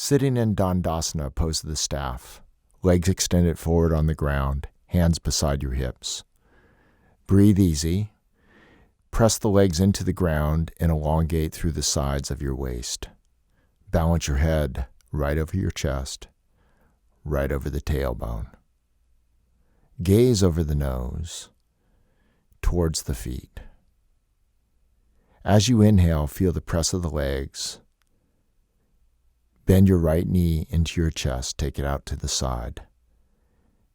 Sitting in Dandasana, pose of the staff, legs extended forward on the ground, hands beside your hips. Breathe easy. Press the legs into the ground and elongate through the sides of your waist. Balance your head right over your chest, right over the tailbone. Gaze over the nose, towards the feet. As you inhale, feel the press of the legs. Bend your right knee into your chest, take it out to the side.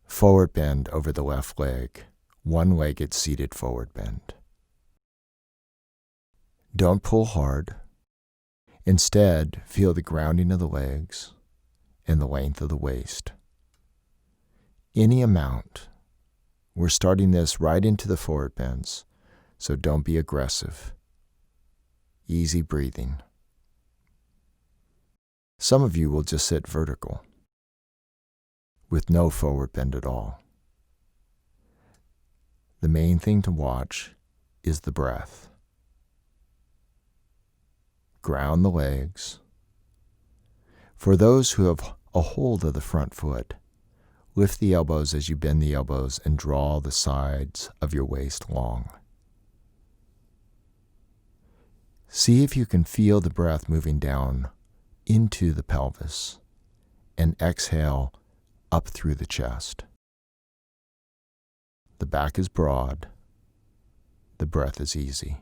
Forward bend over the left leg, one-legged seated forward bend. Don't pull hard. Instead, feel the grounding of the legs and the length of the waist. Any amount. We're starting this right into the forward bends, so don't be aggressive. Easy breathing. Some of you will just sit vertical, with no forward bend at all. The main thing to watch is the breath. Ground the legs. For those who have a hold of the front foot, lift the elbows as you bend the elbows and draw the sides of your waist long. See if you can feel the breath moving down into the pelvis and exhale up through the chest. The back is broad. The breath is easy.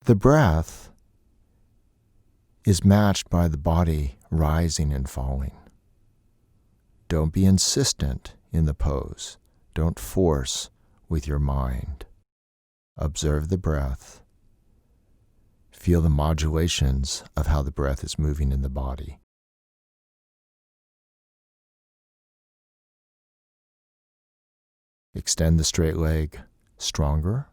The breath is matched by the body rising and falling. Don't be insistent in the pose. Don't force with your mind. Observe the breath. Feel the modulations of how the breath is moving in the body. Extend the straight leg stronger.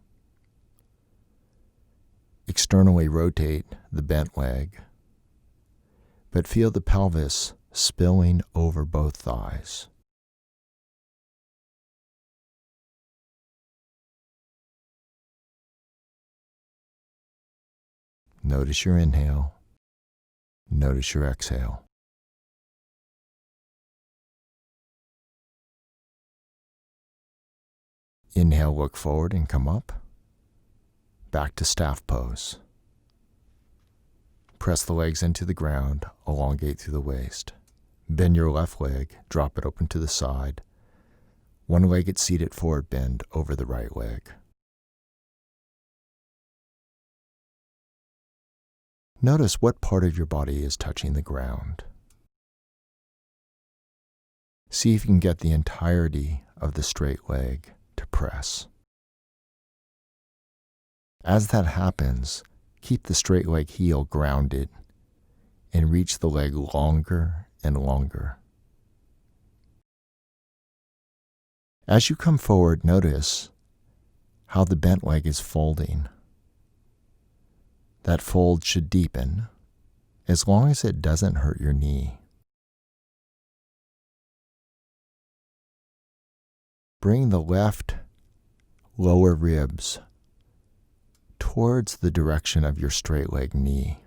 Externally rotate the bent leg, but feel the pelvis spilling over both thighs. Notice your inhale. Notice your exhale. Inhale, look forward and come up. Back to staff pose. Press the legs into the ground, elongate through the waist. Bend your left leg, drop it open to the side. One-legged seated forward bend over the right leg. Notice what part of your body is touching the ground. See if you can get the entirety of the straight leg to press. As that happens, keep the straight leg heel grounded and reach the leg longer and longer. As you come forward, notice how the bent leg is folding. That fold should deepen as long as it doesn't hurt your knee. Bring the left lower ribs towards the direction of your straight leg knee.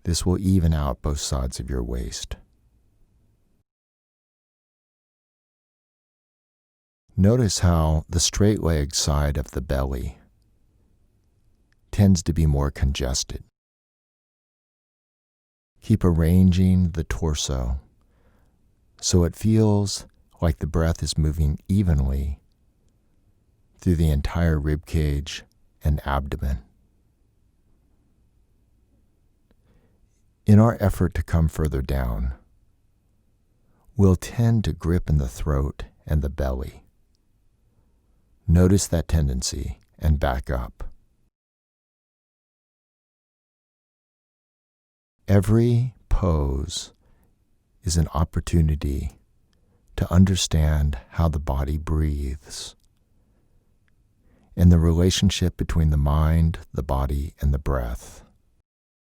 This will even out both sides of your waist. Notice how the straight leg side of the belly tends to be more congested. Keep arranging the torso so it feels like the breath is moving evenly through the entire rib cage and abdomen. In our effort to come further down, we'll tend to grip in the throat and the belly. Notice that tendency and back up. Every pose is an opportunity to understand how the body breathes and the relationship between the mind, the body, and the breath.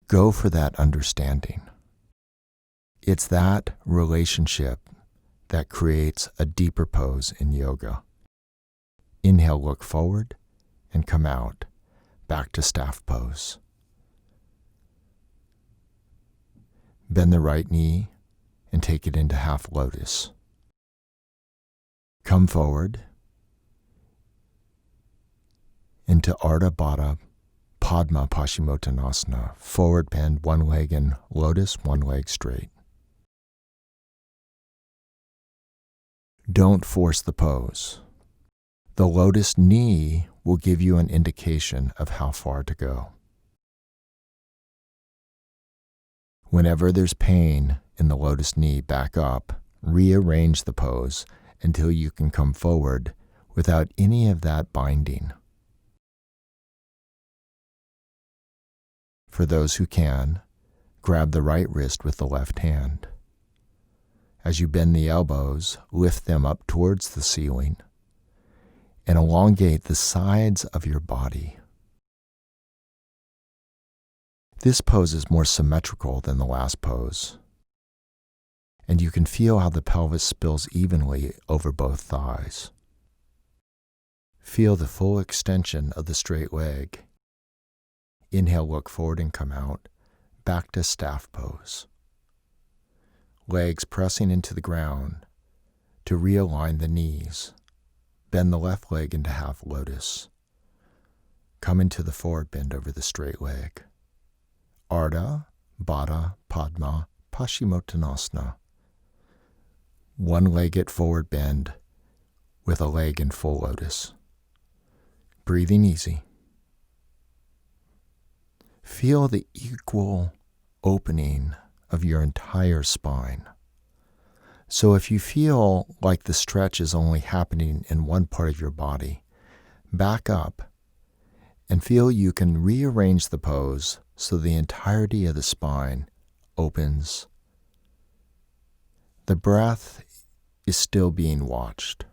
Go for that understanding. It's that relationship that creates a deeper pose in yoga. Inhale, look forward, and come out, back to staff pose. Bend the right knee and take it into half lotus. Come forward into Ardha Baddha Padma Paschimottanasana, forward bend, one leg in lotus, one leg straight. Don't force the pose. The lotus knee will give you an indication of how far to go. Whenever there's pain in the lotus knee, back up, rearrange the pose until you can come forward without any of that binding. For those who can, grab the right wrist with the left hand. As you bend the elbows, lift them up towards the ceiling and elongate the sides of your body. This pose is more symmetrical than the last pose, and you can feel how the pelvis spills evenly over both thighs. Feel the full extension of the straight leg. Inhale, look forward and come out, back to staff pose. Legs pressing into the ground to realign the knees. Bend the left leg into half lotus. Come into the forward bend over the straight leg. Ardha Baddha Padma Paschimottanasana. One-legged forward bend with a leg in full lotus. Breathing easy. Feel the equal opening of your entire spine. So if you feel like the stretch is only happening in one part of your body, back up and feel you can rearrange the pose so the entirety of the spine opens. The breath is still being watched.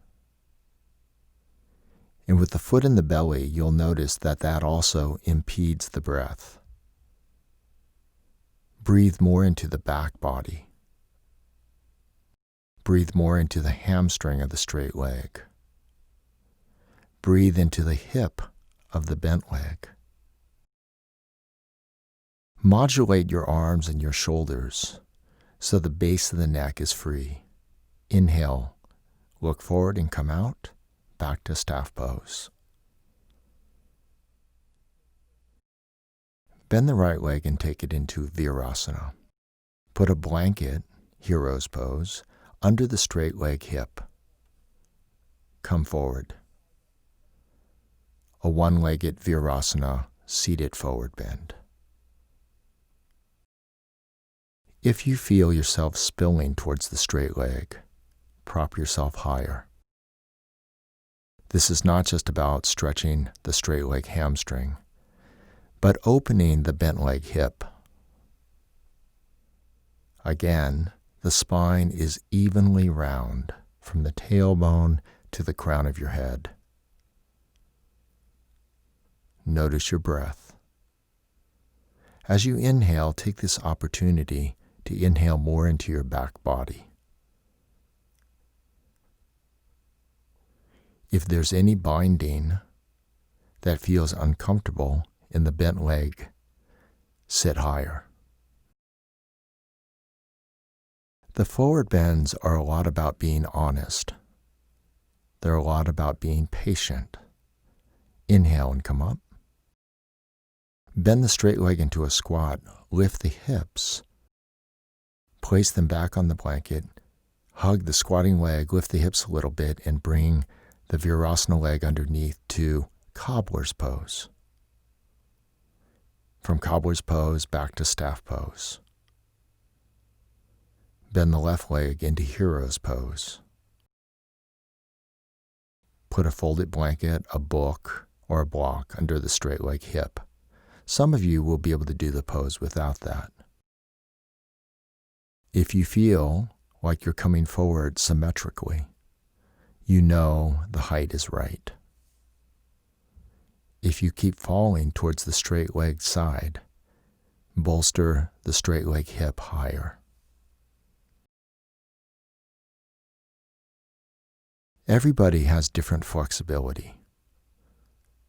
And with the foot in the belly, you'll notice that also impedes the breath. Breathe more into the back body. Breathe more into the hamstring of the straight leg. Breathe into the hip of the bent leg. Modulate your arms and your shoulders so the base of the neck is free. Inhale, look forward and come out, back to staff pose. Bend the right leg and take it into Virasana. Put a blanket, hero's pose, under the straight leg hip. Come forward. A one-legged Virasana, seated forward bend. If you feel yourself spilling towards the straight leg, prop yourself higher. This is not just about stretching the straight leg hamstring, but opening the bent leg hip. Again, the spine is evenly round from the tailbone to the crown of your head. Notice your breath. As you inhale, take this opportunity to inhale more into your back body. If there's any binding that feels uncomfortable in the bent leg, sit higher. The forward bends are a lot about being honest. They're a lot about being patient. Inhale and come up. Bend the straight leg into a squat. Lift the hips. Place them back on the blanket. Hug the squatting leg. Lift the hips a little bit and bring the Virasana leg underneath to cobbler's pose. From cobbler's pose back to staff pose. Bend the left leg into hero's pose. Put a folded blanket, a book, or a block under the straight leg hip. Some of you will be able to do the pose without that. If you feel like you're coming forward symmetrically, you know the height is right. If you keep falling towards the straight leg side, bolster the straight leg hip higher. Everybody has different flexibility,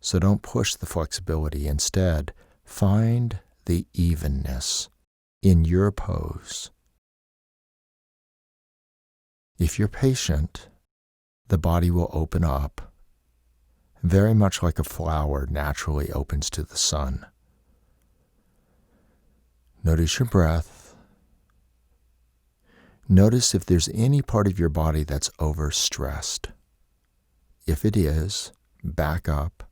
so don't push the flexibility. Instead, find the evenness in your pose. If you're patient, the body will open up, very much like a flower naturally opens to the sun. Notice your breath. Notice if there's any part of your body that's overstressed. If it is, back up.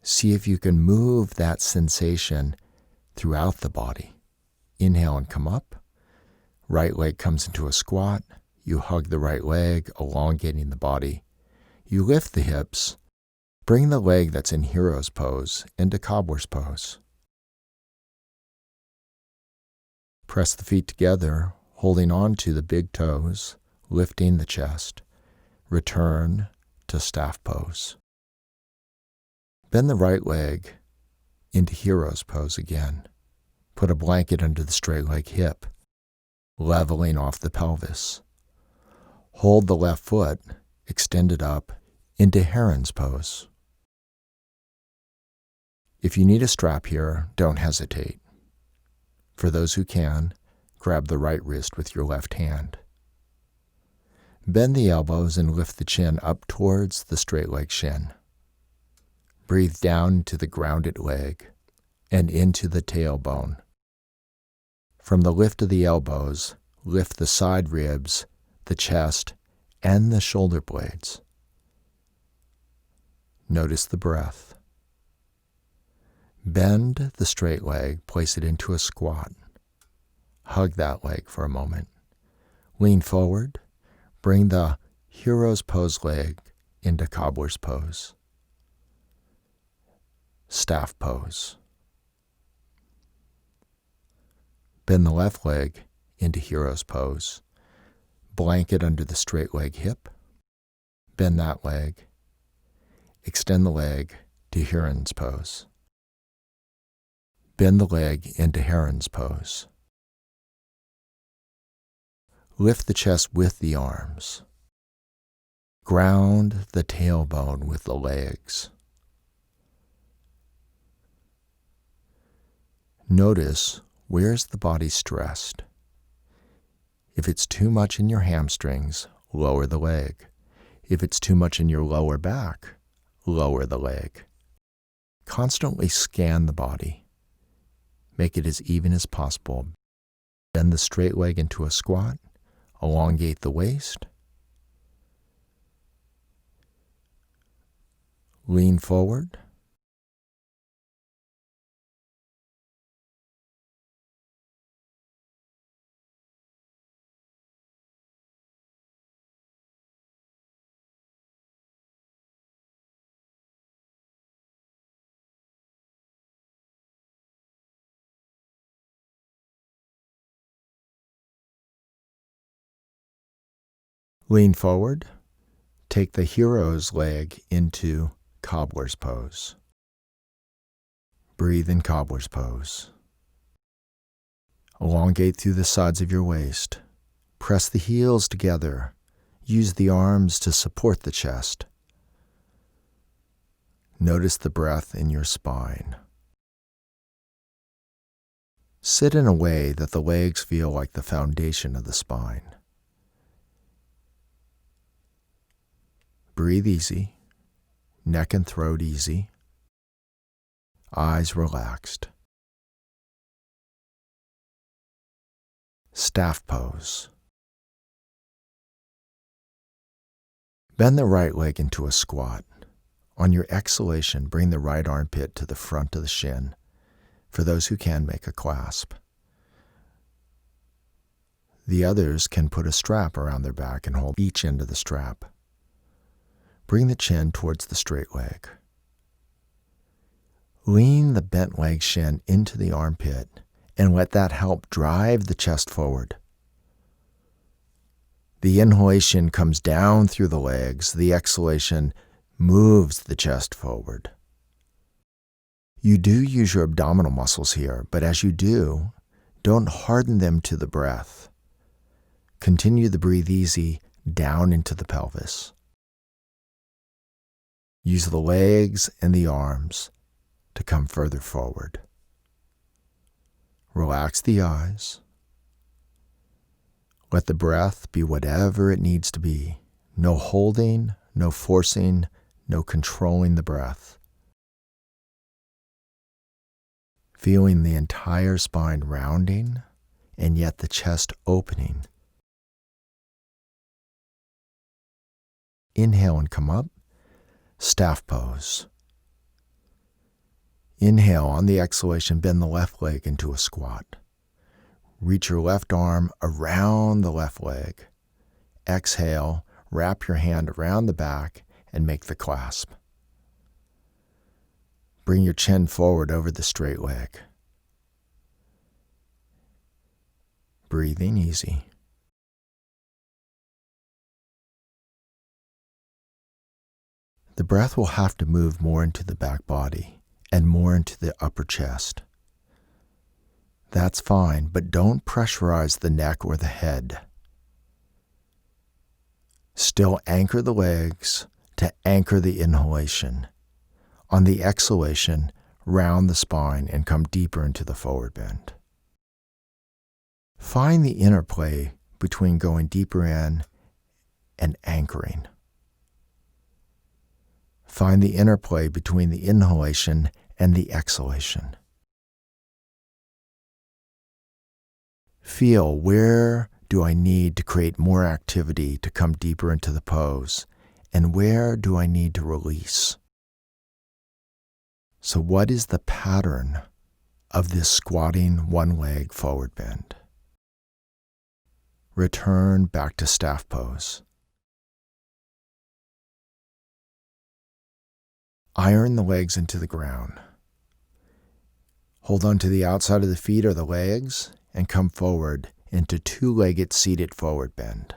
See if you can move that sensation throughout the body. Inhale and come up. Right leg comes into a squat. You hug the right leg, elongating the body. You lift the hips. Bring the leg that's in hero's pose into cobbler's pose. Press the feet together, holding on to the big toes, lifting the chest. Return to staff pose. Bend the right leg into hero's pose again. Put a blanket under the straight leg hip, leveling off the pelvis. Hold the left foot extended up into heron's pose. If you need a strap here, don't hesitate. For those who can, grab the right wrist with your left hand. Bend the elbows and lift the chin up towards the straight leg shin. Breathe down to the grounded leg and into the tailbone. From the lift of the elbows, lift the side ribs, the chest, and the shoulder blades. Notice the breath. Bend the straight leg, place it into a squat. Hug that leg for a moment. Lean forward, bring the hero's pose leg into cobbler's pose. Staff pose. Bend the left leg into hero's pose. Blanket under the straight leg hip. Bend that leg. Extend the leg to heron's pose. Bend the leg into heron's pose. Lift the chest with the arms. Ground the tailbone with the legs. Notice where's the body stressed. If it's too much in your hamstrings, lower the leg. If it's too much in your lower back, lower the leg. Constantly scan the body. Make it as even as possible. Bend the straight leg into a squat. Elongate the waist. Lean forward. Lean forward. Take the hero's leg into cobbler's pose. Breathe in cobbler's pose. Elongate through the sides of your waist. Press the heels together. Use the arms to support the chest. Notice the breath in your spine. Sit in a way that the legs feel like the foundation of the spine. Breathe easy, neck and throat easy, eyes relaxed. Staff pose. Bend the right leg into a squat. On your exhalation, bring the right armpit to the front of the shin. For those who can, make a clasp. The others can put a strap around their back and hold each end of the strap. Bring the chin towards the straight leg. Lean the bent leg shin into the armpit and let that help drive the chest forward. The inhalation comes down through the legs. The exhalation moves the chest forward. You do use your abdominal muscles here, but as you do, don't harden them to the breath. Continue to breathe easy down into the pelvis. Use the legs and the arms to come further forward. Relax the eyes. Let the breath be whatever it needs to be. No holding, no forcing, no controlling the breath. Feeling the entire spine rounding and yet the chest opening. Inhale and come up, staff pose. Inhale, on the exhalation, bend the left leg into a squat. Reach your left arm around the left leg. Exhale, wrap your hand around the back and make the clasp. Bring your chin forward over the straight leg. Breathing easy. The breath will have to move more into the back body and more into the upper chest. That's fine, but don't pressurize the neck or the head. Still anchor the legs to anchor the inhalation. On the exhalation, round the spine and come deeper into the forward bend. Find the interplay between going deeper in and anchoring. Find the interplay between the inhalation and the exhalation. Feel, where do I need to create more activity to come deeper into the pose, and where do I need to release? So what is the pattern of this squatting one leg forward bend? Return back to staff pose. Iron the legs into the ground. Hold on to the outside of the feet or the legs and come forward into two-legged seated forward bend.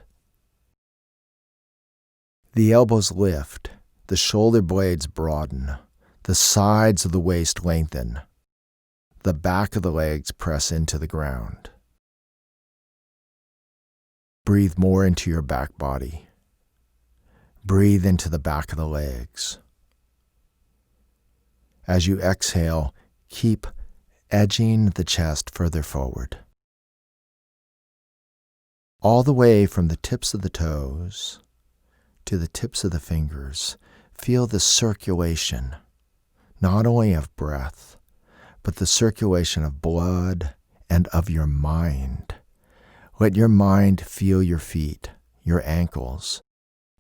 The elbows lift, the shoulder blades broaden, the sides of the waist lengthen, the back of the legs press into the ground. Breathe more into your back body. Breathe into the back of the legs. As you exhale, keep edging the chest further forward. All the way from the tips of the toes to the tips of the fingers, feel the circulation, not only of breath, but the circulation of blood and of your mind. Let your mind feel your feet, your ankles,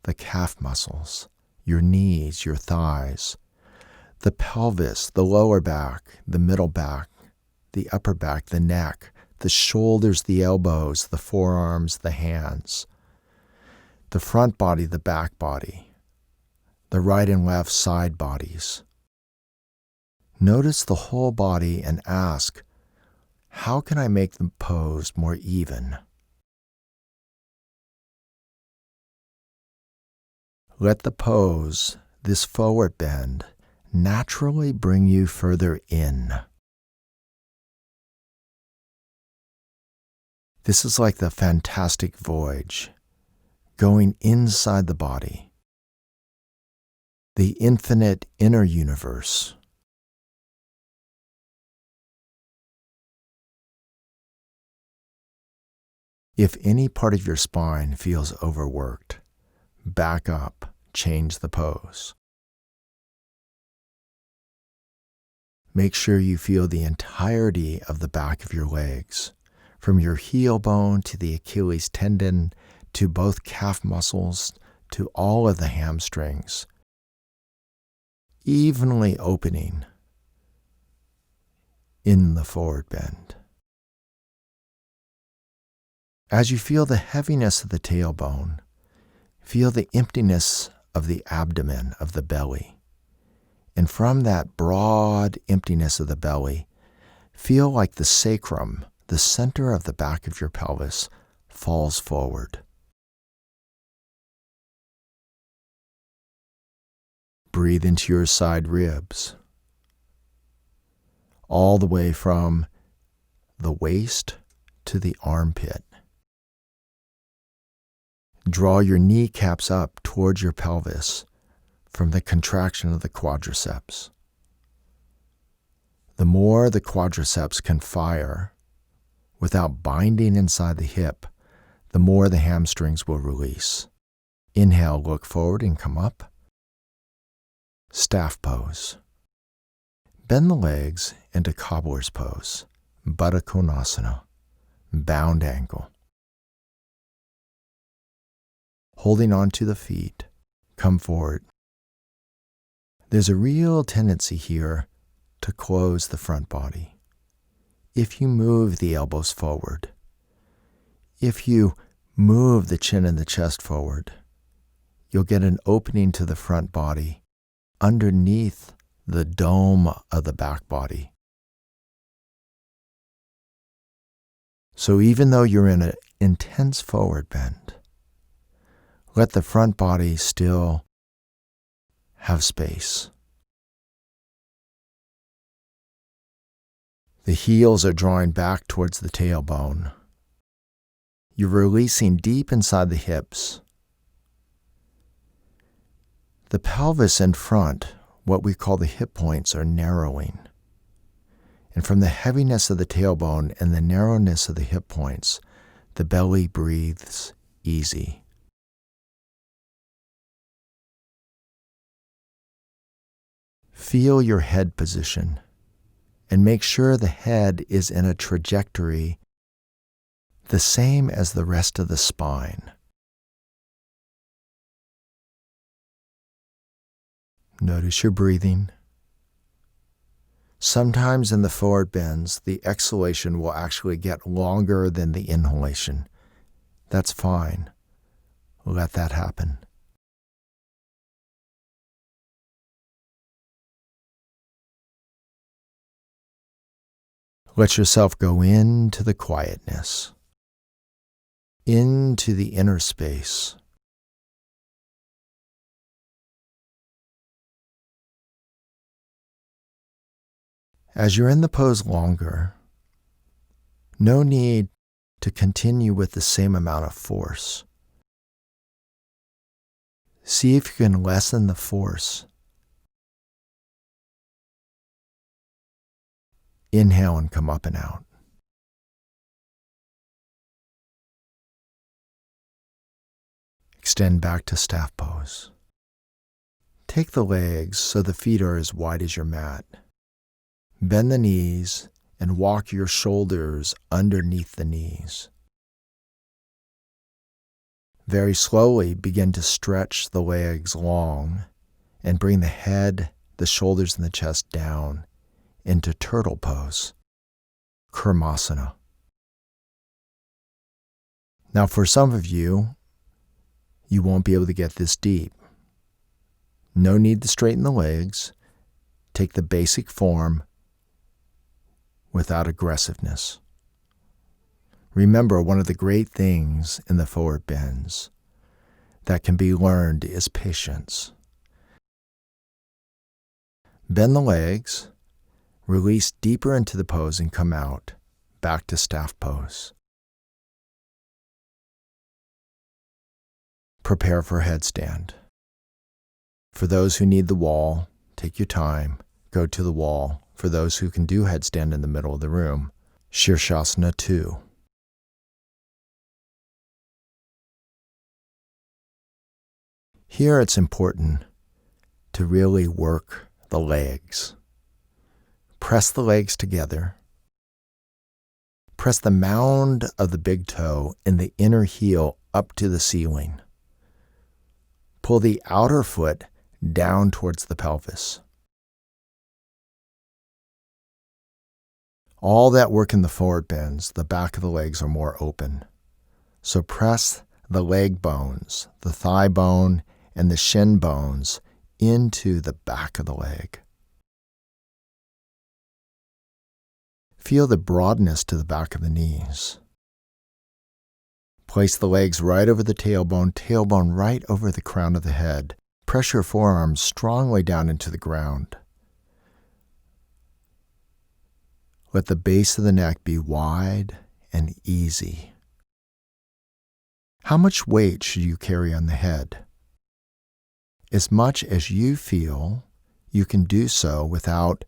the calf muscles, your knees, your thighs, the pelvis, the lower back, the middle back, the upper back, the neck, the shoulders, the elbows, the forearms, the hands, the front body, the back body, the right and left side bodies. Notice the whole body and ask, how can I make the pose more even? Let the pose, this forward bend, naturally bring you further in. This is like the fantastic voyage, going inside the body, the infinite inner universe. If any part of your spine feels overworked, back up, change the pose. Make sure you feel the entirety of the back of your legs, from your heel bone to the Achilles tendon, to both calf muscles, to all of the hamstrings, evenly opening in the forward bend. As you feel the heaviness of the tailbone, feel the emptiness of the abdomen, of the belly. And from that broad emptiness of the belly, feel like the sacrum, the center of the back of your pelvis, falls forward. Breathe into your side ribs, all the way from the waist to the armpit. Draw your kneecaps up towards your pelvis from the contraction of the quadriceps. The more the quadriceps can fire, without binding inside the hip, the more the hamstrings will release. Inhale, look forward and come up. Staff pose. Bend the legs into cobbler's pose, Baddha Konasana, bound ankle. Holding on to the feet, come forward. There's a real tendency here to close the front body. If you move the elbows forward, if you move the chin and the chest forward, you'll get an opening to the front body underneath the dome of the back body. So even though you're in an intense forward bend, let the front body still have space. The heels are drawing back towards the tailbone. You're releasing deep inside the hips. The pelvis in front, what we call the hip points, are narrowing. And from the heaviness of the tailbone and the narrowness of the hip points, the belly breathes easy. Feel your head position and make sure the head is in a trajectory the same as the rest of the spine. Notice your breathing. Sometimes in the forward bends, the exhalation will actually get longer than the inhalation. That's fine. Let that happen. Let yourself go into the quietness, into the inner space. As you're in the pose longer, no need to continue with the same amount of force. See if you can lessen the force. Inhale and come up and out. Extend back to staff pose. Take the legs so the feet are as wide as your mat. Bend the knees and walk your shoulders underneath the knees. Very slowly begin to stretch the legs long and bring the head, the shoulders, and the chest down into turtle pose, Kurmasana. Now for some of you, you won't be able to get this deep. No need to straighten the legs. Take the basic form without aggressiveness. Remember, one of the great things in the forward bends that can be learned is patience. Bend the legs, release deeper into the pose and come out, back to staff pose. Prepare for headstand. For those who need the wall, take your time, go to the wall. For those who can do headstand in the middle of the room, Shirshasana 2. Here it's important to really work the legs. Press the legs together. Press the mound of the big toe and the inner heel up to the ceiling. Pull the outer foot down towards the pelvis. All that work in the forward bends, the back of the legs are more open. So press the leg bones, the thigh bone, and the shin bones into the back of the leg. Feel the broadness to the back of the knees. Place the legs right over the tailbone right over the crown of the head. Press your forearms strongly down into the ground. Let the base of the neck be wide and easy. How much weight should you carry on the head? As much as you feel you can do so without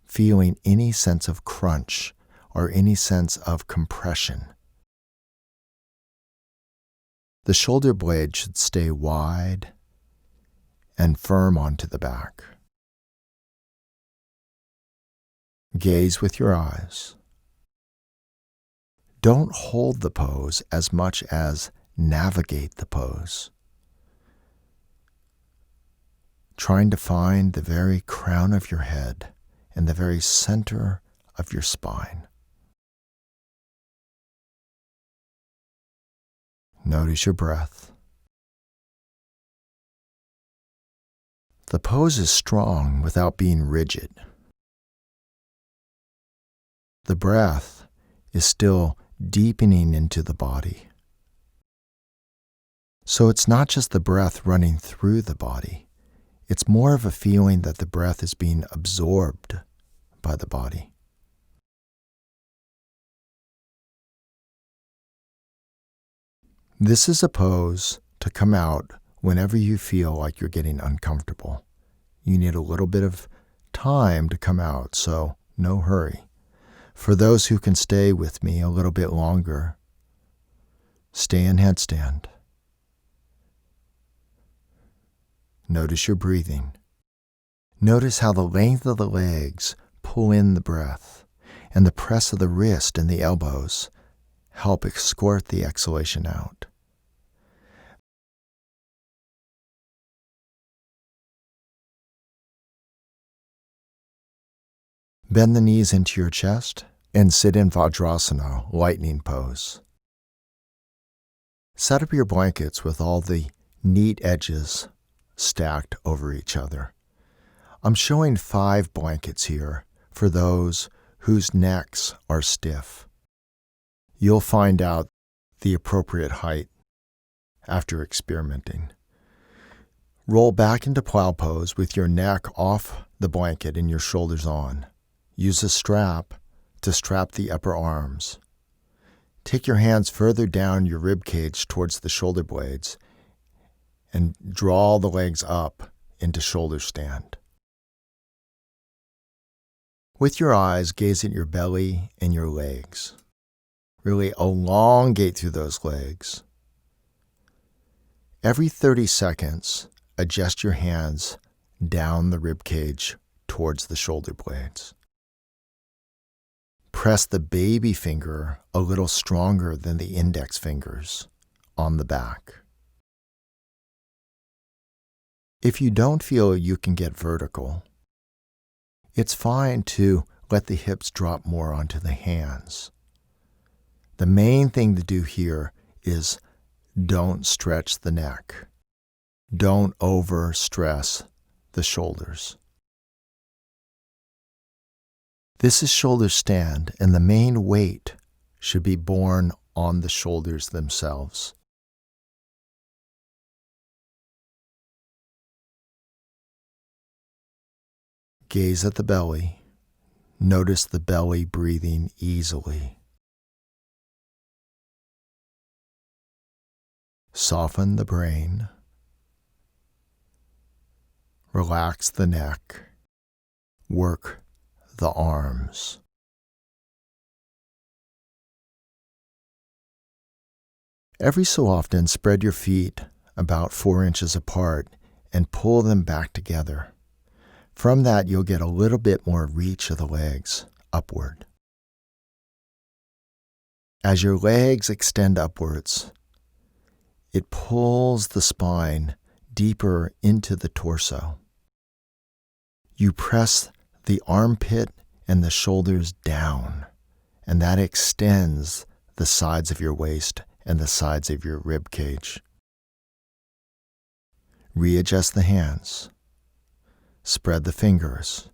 feeling any sense of crunch or any sense of compression. The shoulder blade should stay wide and firm onto the back. Gaze with your eyes. Don't hold the pose as much as navigate the pose, trying to find the very crown of your head and the very center of your spine. Notice your breath. The pose is strong without being rigid. The breath is still deepening into the body. So it's not just the breath running through the body. It's more of a feeling that the breath is being absorbed by the body. This is a pose to come out whenever you feel like you're getting uncomfortable. You need a little bit of time to come out, so no hurry. For those who can stay with me a little bit longer, stay in headstand. Notice your breathing. Notice how the length of the legs pull in the breath, and the press of the wrist and the elbows help escort the exhalation out. Bend the knees into your chest and sit in Vajrasana, lightning pose. Set up your blankets with all the neat edges stacked over each other. I'm showing 5 blankets here for those whose necks are stiff. You'll find out the appropriate height after experimenting. Roll back into plow pose with your neck off the blanket and your shoulders on. Use a strap to strap the upper arms. Take your hands further down your rib cage towards the shoulder blades and draw the legs up into shoulder stand. With your eyes, gaze at your belly and your legs. Really elongate through those legs. Every 30 seconds, adjust your hands down the rib cage towards the shoulder blades. Press the baby finger a little stronger than the index fingers on the back. If you don't feel you can get vertical, it's fine to let the hips drop more onto the hands. The main thing to do here is don't stretch the neck. Don't overstress the shoulders. This is shoulder stand, and the main weight should be borne on the shoulders themselves. Gaze at the belly. Notice the belly breathing easily. Soften the brain. Relax the neck. Work the arms. Every so often, spread your feet about 4 inches apart and pull them back together. From that, you'll get a little bit more reach of the legs upward. As your legs extend upwards, it pulls the spine deeper into the torso. You press the armpit and the shoulders down, and that extends the sides of your waist and the sides of your rib cage. Readjust the hands. Spread the fingers.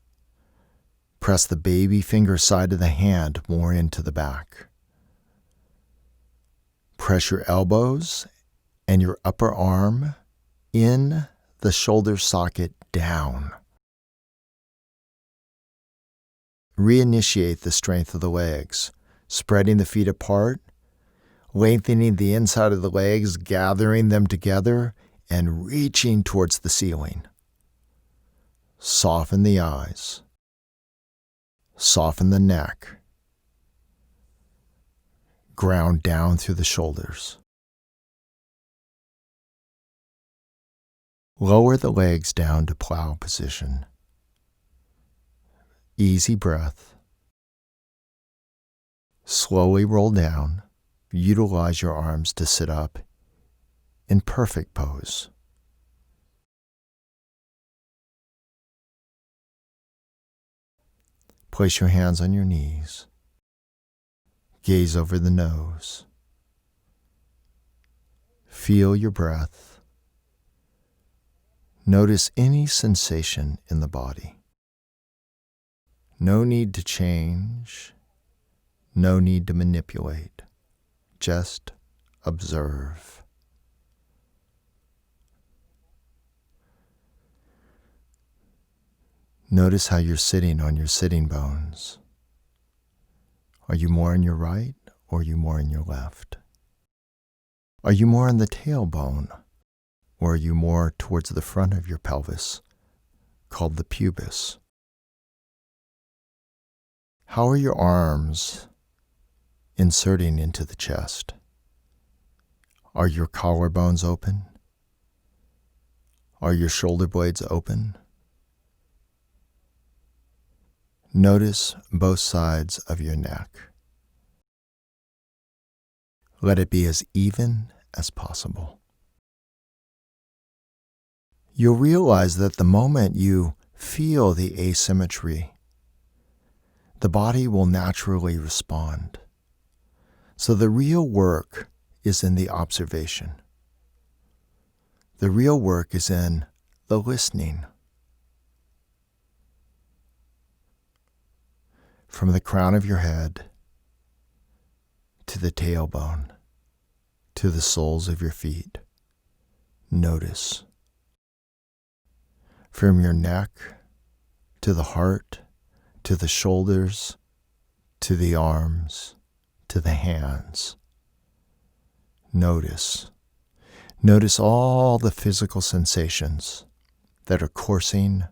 Press the baby finger side of the hand more into the back. Press your elbows and your upper arm in the shoulder socket down. Reinitiate the strength of the legs, spreading the feet apart, lengthening the inside of the legs, gathering them together, and reaching towards the ceiling. Soften the eyes. Soften the neck. ground down through the shoulders. Lower the legs down to plow position. Easy breath. Slowly roll down. Utilize your arms to sit up in perfect pose. Place your hands on your knees. Gaze over the nose. Feel your breath. Notice any sensation in the body. No need to change. No need to manipulate. Just observe. Notice how you're sitting on your sitting bones. Are you more on your right or are you more on your left? Are you more on the tailbone or are you more towards the front of your pelvis, called the pubis? How are your arms inserting into the chest? Are your collarbones open? Are your shoulder blades open? Notice both sides of your neck. Let it be as even as possible. You'll realize that the moment you feel the asymmetry, the body will naturally respond. So the real work is in the observation. The real work is in the listening. From the crown of your head to the tailbone to the soles of your feet, notice. From your neck to the heart, to the shoulders, to the arms, to the hands, notice. Notice all the physical sensations that are coursing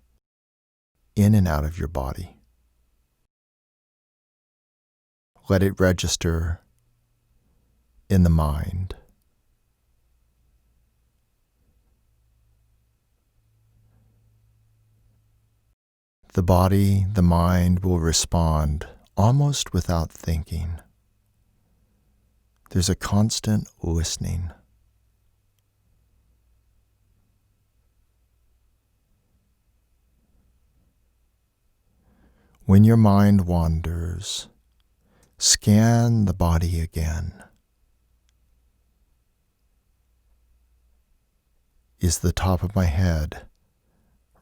in and out of your body. Let it register in the mind. The body, the mind will respond almost without thinking. There's a constant listening. When your mind wanders, scan the body again. Is the top of my head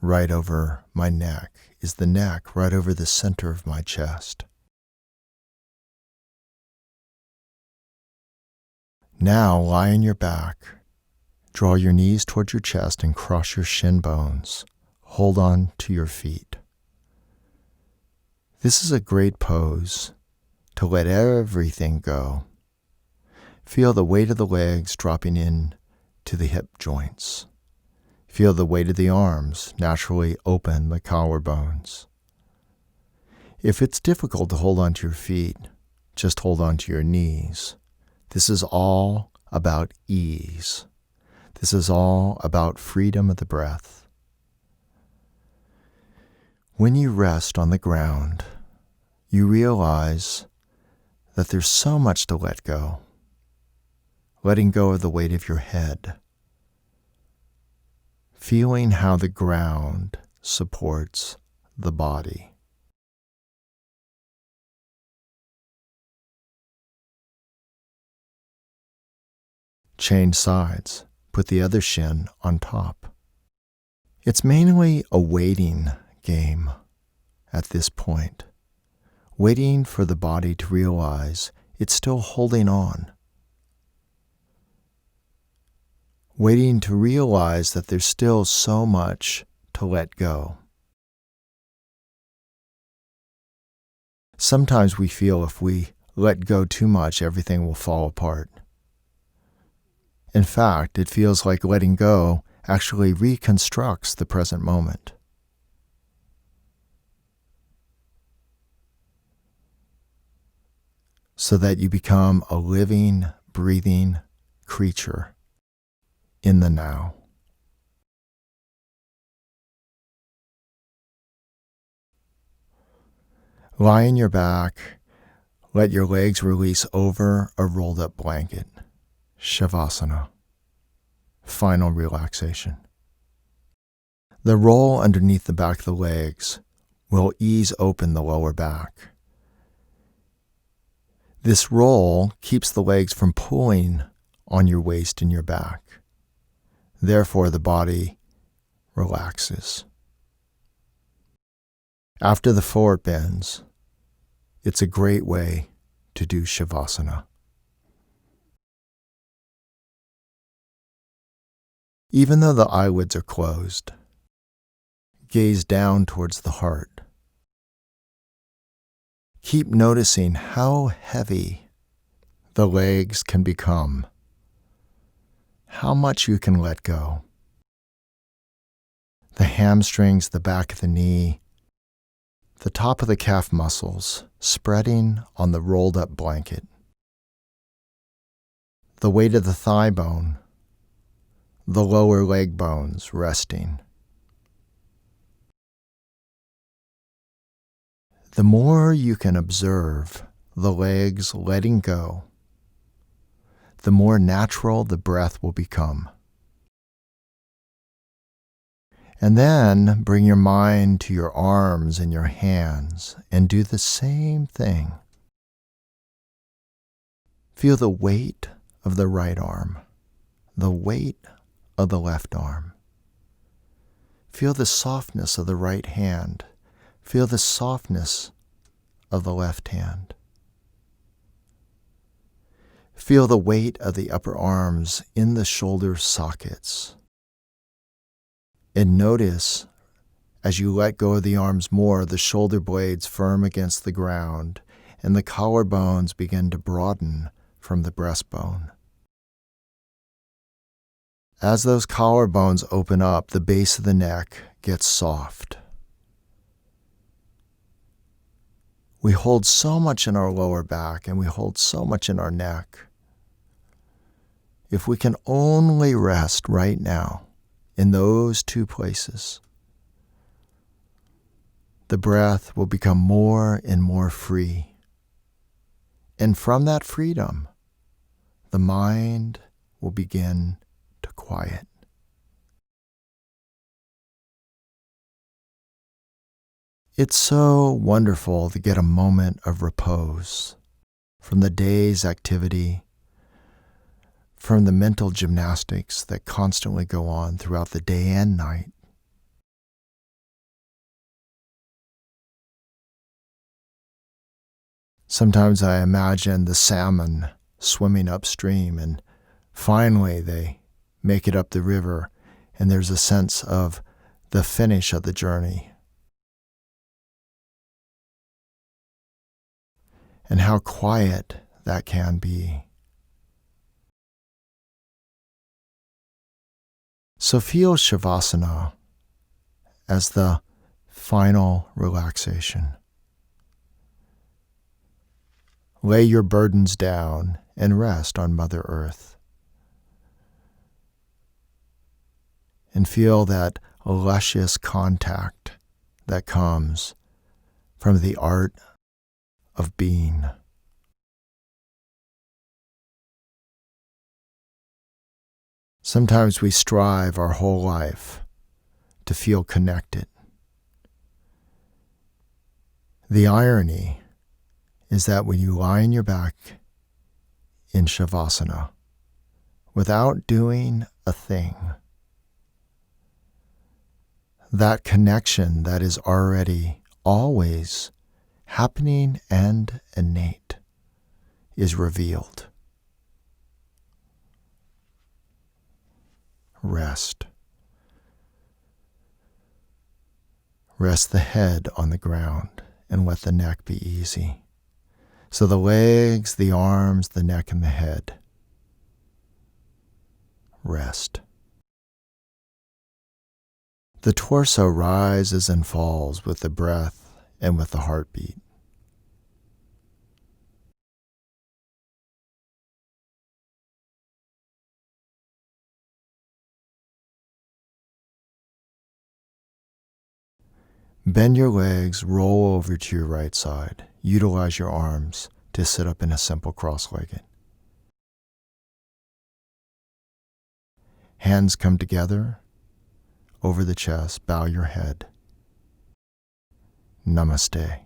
right over my neck? Is the neck right over the center of my chest? Now lie on your back. Draw your knees towards your chest and cross your shin bones. Hold on to your feet. This is a great pose to let everything go. Feel the weight of the legs dropping in to the hip joints. Feel the weight of the arms naturally open the collarbones. If it's difficult to hold on to your feet, just hold on to your knees. This is all about ease. This is all about freedom of the breath. When you rest on the ground, you realize that there's so much to let go. Letting go of the weight of your head. Feeling how the ground supports the body. Change sides. Put the other shin on top. It's mainly a waiting game at this point. Waiting for the body to realize it's still holding on. Waiting to realize that there's still so much to let go. Sometimes we feel if we let go too much, everything will fall apart. In fact, it feels like letting go actually reconstructs the present moment. so that you become a living, breathing creature in the now. Lie on your back. Let your legs release over a rolled up blanket. Shavasana. Final relaxation. The roll underneath the back of the legs will ease open the lower back. This roll keeps the legs from pulling on your waist and your back. Therefore, the body relaxes. After the forward bends, it's a great way to do Shavasana. Even though the eyelids are closed, gaze down towards the heart. Keep noticing how heavy the legs can become, how much you can let go. The hamstrings, the back of the knee, the top of the calf muscles spreading on the rolled up blanket. The weight of the thigh bone, the lower leg bones resting. The more you can observe the legs letting go, the more natural the breath will become. And then bring your mind to your arms and your hands and do the same thing. Feel the weight of the right arm, the weight of the left arm. Feel the softness of the right hand. Feel the softness of the left hand. Feel the weight of the upper arms in the shoulder sockets. And notice, as you let go of the arms more, the shoulder blades firm against the ground, and the collarbones begin to broaden from the breastbone. As those collarbones open up, the base of the neck gets soft. We hold so much in our lower back, and we hold so much in our neck. If we can only rest right now in those two places, the breath will become more and more free. And from that freedom, the mind will begin to quiet. It's so wonderful to get a moment of repose from the day's activity, from the mental gymnastics that constantly go on throughout the day and night. Sometimes I imagine the salmon swimming upstream, and finally they make it up the river, and there's a sense of the finish of the journey. And how quiet that can be. So feel Shavasana as the final relaxation. Lay your burdens down and rest on Mother Earth. And feel that luscious contact that comes from the art of being. Sometimes we strive our whole life to feel connected. The irony is that when you lie on your back in Shavasana, without doing a thing, that connection that is already always happening and innate is revealed. Rest. Rest the head on the ground and let the neck be easy. So the legs, the arms, the neck, and the head. Rest. The torso rises and falls with the breath and with the heartbeat. Bend your legs, roll over to your right side. Utilize your arms to sit up in a simple cross-legged. Hands come together over the chest. Bow your head. Namaste.